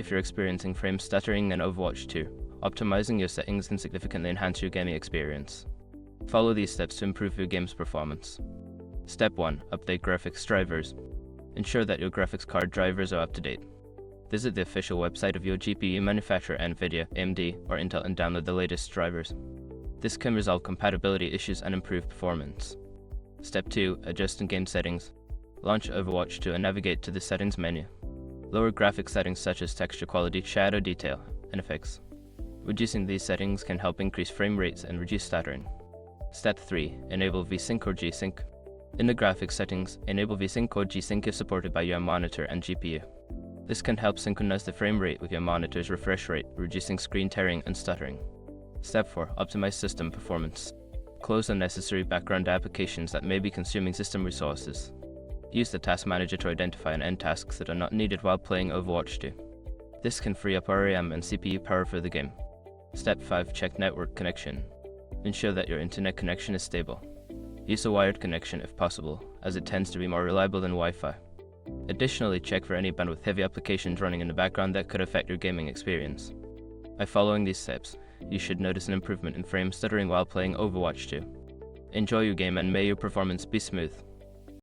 if you're experiencing frame stuttering in Overwatch 2. Optimizing your settings can significantly enhance your gaming experience. Follow these steps to improve your game's performance. Step 1. Update graphics drivers. Ensure that your graphics card drivers are up to date. Visit the official website of your GPU manufacturer NVIDIA, AMD, or Intel and download the latest drivers. This can resolve compatibility issues and improve performance. Step 2. Adjust in-game settings. Launch Overwatch 2 and navigate to the settings menu. Lower graphics settings such as texture quality, shadow detail, and effects. Reducing these settings can help increase frame rates and reduce stuttering. Step 3. Enable VSync or G-Sync. In the graphics settings, enable VSync or G-Sync if supported by your monitor and GPU. This can help synchronize the frame rate with your monitor's refresh rate, reducing screen tearing and stuttering. Step 4. Optimize system performance. Close unnecessary background applications that may be consuming system resources. Use the Task Manager to identify and end tasks that are not needed while playing Overwatch 2. This can free up RAM and CPU power for the game. Step 5. Check network connection. Ensure that your internet connection is stable. Use a wired connection if possible, as it tends to be more reliable than Wi-Fi. Additionally, check for any bandwidth-heavy applications running in the background that could affect your gaming experience. By following these steps, you should notice an improvement in frame stuttering while playing Overwatch 2. Enjoy your game and may your performance be smooth.